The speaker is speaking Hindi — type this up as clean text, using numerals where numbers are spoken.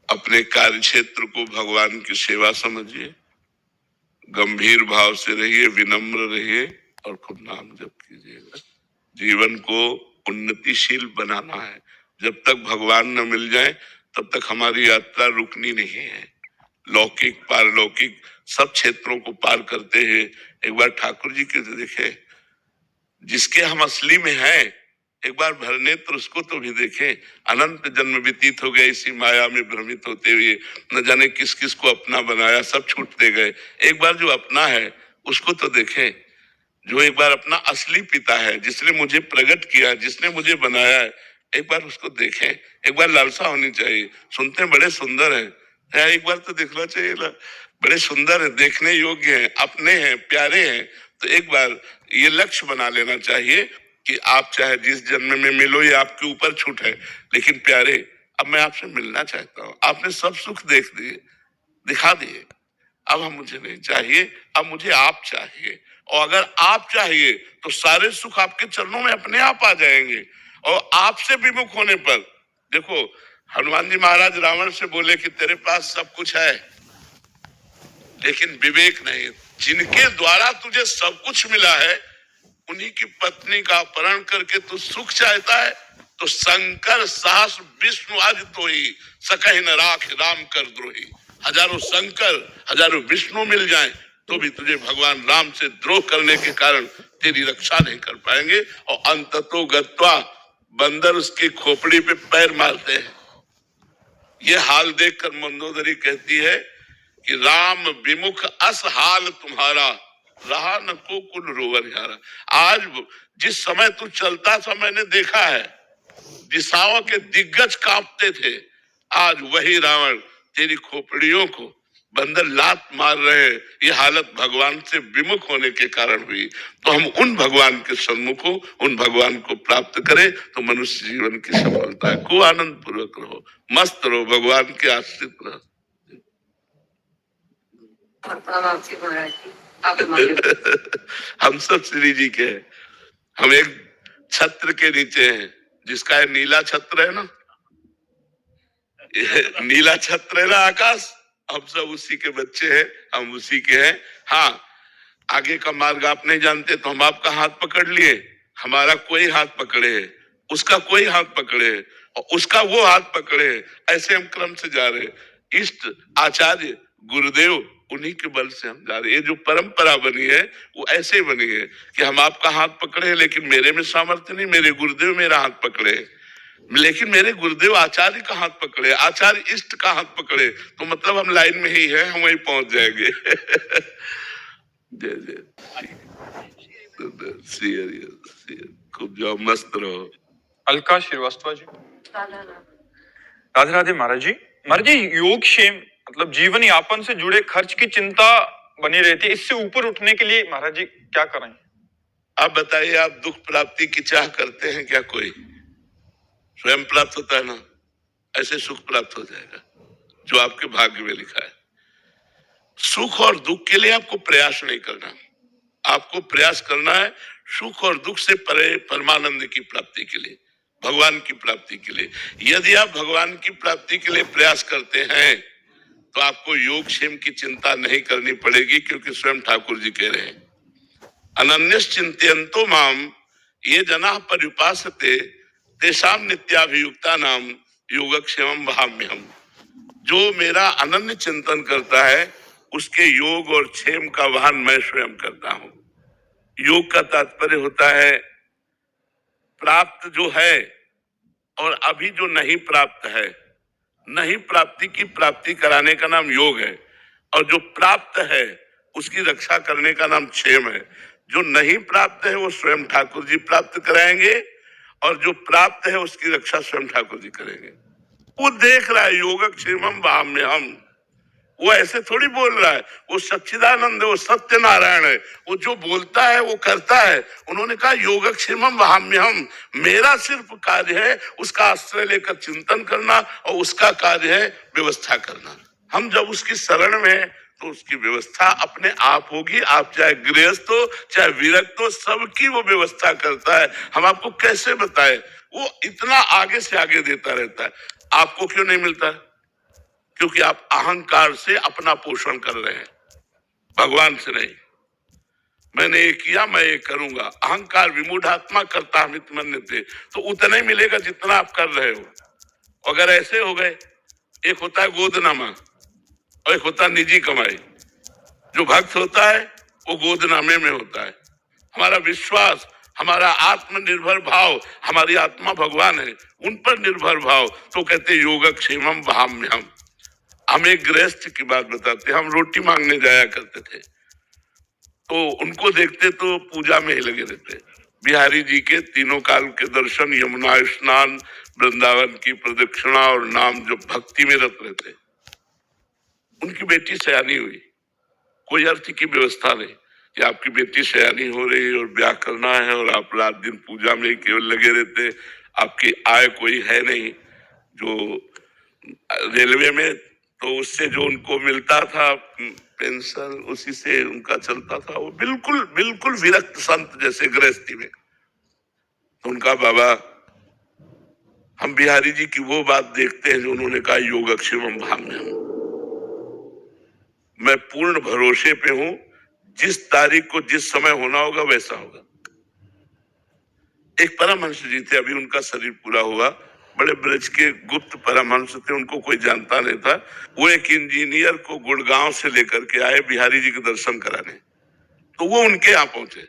अपने कार्य क्षेत्र को भगवान की सेवा समझिए, गंभीर भाव से रहिए, विनम्र रहिए और खूब नाम जप कीजिएगा। जीवन को उन्नतिशील बनाना है। जब तक भगवान न मिल जाए तब तक हमारी यात्रा रुकनी नहीं है। लौकिक पारलौकिक सब क्षेत्रों को पार करते हैं। एक बार ठाकुर जी के देखे, जिसके हम असली में हैं, एक बार भरनेत्र उसको तो भी देखें। अनंत जन्म व्यतीत हो गए इसी माया में भ्रमित होते हुए, न जाने किस किस को अपना बनाया, सब छूटते गए। एक बार जो अपना है उसको तो देखें, जो एक बार अपना असली पिता है, जिसने मुझे प्रकट किया, जिसने मुझे बनाया है, एक बार उसको देखें। एक बार लालसा होनी चाहिए। सुनते बड़े सुंदर है, एक बार तो देखना चाहिए ना, बड़े सुंदर है, देखने योग्य है, अपने हैं, प्यारे हैं। तो एक बार ये लक्ष्य बना लेना चाहिए कि आप चाहे जिस जन्म में मिलो, ये आपके ऊपर छूट है, लेकिन प्यारे अब मैं आपसे मिलना चाहता हूँ। आपने सब सुख देख दिए, दिखा दिए, अब हम मुझे नहीं चाहिए, अब मुझे आप चाहिए। और अगर आप चाहिए तो सारे सुख आपके चरणों में अपने आप आ जाएंगे। और आपसे विमुख होने पर, देखो हनुमान जी महाराज रावण से बोले कि तेरे पास सब कुछ है लेकिन विवेक नहीं। जिनके द्वारा तुझे सब कुछ मिला है उन्हीं की पत्नी का अपहरण करके तू सुख चाहता है। तो शंकर साहस विष्णु आज तो ही सकहि न राख राम कर द्रोही। हजारों शंकर हजारों विष्णु मिल जाएं तो भी तुझे भगवान राम से द्रोह करने के कारण तेरी रक्षा नहीं कर पाएंगे। और अंततो गत्वा बंदर उसकी खोपड़ी पे पैर मारते हैं। ये हाल देखकर मंदोदरी कहती है कि राम विमुख अस हाल तुम्हारा, रहा न को कुल रोवर यारा। आज जिस समय तू चलता था मैंने देखा है, दिशाओं के दिग्गज कांपते थे। आज वही रावण तेरी खोपड़ियों को बंदर लात मार रहे हैं। ये हालत भगवान से विमुख होने के कारण हुई। तो हम उन भगवान के सन्मुख हो, उन भगवान को प्राप्त करें तो मनुष्य जीवन की सफलता है। खूब आनंद पूर्वक रहो, मस्त रहो, भगवान के आश्रित रहो। हम सब श्री जी के हैं। हम एक छत्र के नीचे हैं, जिसका नीला छत्र है ना, नीला छत्र है ना आकाश, हम सब उसी के बच्चे हैं, हम उसी के हैं। हाँ, आगे का मार्ग आप नहीं जानते तो हम आपका हाथ पकड़ लिए, हमारा कोई हाथ पकड़े है, उसका कोई हाथ पकड़े है और उसका वो हाथ पकड़े है। ऐसे हम क्रम से जा रहे हैं। इष्ट आचार्य गुरुदेव उन्हीं के बल से हम जा रहे हैं। ये जो परंपरा बनी है वो ऐसे बनी है कि हम आपका हाथ पकड़े, लेकिन मेरे में सामर्थ्य नहीं, मेरे गुरुदेव मेरा हाथ पकड़े, लेकिन मेरे गुरुदेव आचार्य का हाथ पकड़े, आचार्य इष्ट का हाथ पकड़े, तो मतलब हम लाइन में ही है, हम वहीं पहुंच जाएंगे। जय जय श्री हरि, खूब जाओ, मस्त रहो। अलका श्रीवास्तव जी। राधे राधे महाराज जी। महाराज जी, योग क्षेम मतलब जीवन यापन से जुड़े खर्च की चिंता बनी रहती है, इससे ऊपर उठने के लिए महाराज जी क्या करें? आप बताइए, आप दुख प्राप्ति की चाह करते हैं क्या? कोई स्वयं प्राप्त होता है ना, ऐसे सुख प्राप्त हो जाएगा जो आपके भाग्य में लिखा है। सुख और दुख के लिए आपको प्रयास नहीं करना, आपको प्रयास करना है सुख और दुख से परे परमानंद की प्राप्ति के लिए, भगवान की प्राप्ति के लिए। यदि आप भगवान की प्राप्ति के लिए प्रयास करते हैं तो आपको योग क्षेम की चिंता नहीं करनी पड़ेगी, क्योंकि स्वयं ठाकुर जी कह रहे हैं अनन्यस चिंतयन्तो माम ये जना पर्युपासते तेषाम नित्याभियुक्ता नाम योगक्षेमम वहाम्यहम्। जो मेरा अनन्य चिंतन करता है उसके योग और क्षेम का वाहन मैं स्वयं करता हूं। योग का तात्पर्य होता है प्राप्त जो है और अभी जो नहीं प्राप्त है, नहीं प्राप्ति की प्राप्ति कराने का नाम योग है, और जो प्राप्त है उसकी रक्षा करने का नाम क्षेम है। जो नहीं प्राप्त है वो स्वयं ठाकुर जी प्राप्त कराएंगे, और जो प्राप्त है उसकी रक्षा स्वयं ठाकुर जी करेंगे। वो देख रहा है योगक्षेमम वहाम्यहम्, वो ऐसे थोड़ी बोल रहा है, वो सच्चिदानंद है, वो सत्य नारायण है, वो जो बोलता है वो करता है। उन्होंने कहा योगक्षेमम वहाम्यहम्, मेरा सिर्फ कार्य है उसका आश्रय लेकर चिंतन करना, और उसका कार्य है व्यवस्था करना। हम जब उसकी शरण में तो उसकी व्यवस्था अपने आप होगी। आप चाहे गृहस्थ हो चाहे विरक्त हो, सबकी वो व्यवस्था करता है। हम आपको कैसे बताएं, वो इतना आगे से आगे देता रहता है। आपको क्यों नहीं मिलता? क्योंकि आप अहंकार से अपना पोषण कर रहे हैं, भगवान से नहीं। मैंने ये किया, मैं ये करूंगा। अहंकार विमूढ़ात्मा करता अमित मन्यते, तो उतना ही मिलेगा जितना आप कर रहे हो। अगर ऐसे हो गए, एक होता है गोदनामा और एक होता है निजी कमाई। जो भक्त होता है वो गोदनामे में होता है। हमारा विश्वास, हमारा आत्मनिर्भर भाव, हमारी आत्मा भगवान है, उन पर निर्भर भाव, तो कहते योगक्षेमम भाम्यहम। हम एक गृहस्थ की बात बताते, हम रोटी मांगने जाया करते थे, तो उनको देखते तो पूजा में ही लगे रहते। बिहारी जी के तीनों काल के दर्शन, यमुना स्नान, वृंदावन की प्रदक्षिणा और नाम जो भक्ति में रत रहते। उनकी बेटी सयानी हुई, कोई अर्थ की व्यवस्था नहीं कि आपकी बेटी सयानी हो रही है और ब्याह करना है और आप रात दिन पूजा में केवल लगे रहते। आपकी आय कोई है नहीं, जो रेलवे में तो उससे जो उनको मिलता था पेंशन, उसी से उनका चलता था। वो बिल्कुल बिल्कुल विरक्त संत जैसे गृहस्थी में। तो उनका बाबा, हम बिहारी जी की वो बात देखते हैं जो उन्होंने कहा योगक्षेमम भाम्यहम। मैं पूर्ण भरोसे पे हूं, जिस तारीख को जिस समय होना होगा वैसा होगा। एक परमहंस जी थे, अभी उनका शरीर पूरा हुआ, बड़े ब्रज के गुप्त परमहंस थे, उनको कोई जानता नहीं था। वो एक इंजीनियर को गुड़गांव से लेकर के आए बिहारी जी के दर्शन कराने, तो वो उनके यहाँ पहुंचे।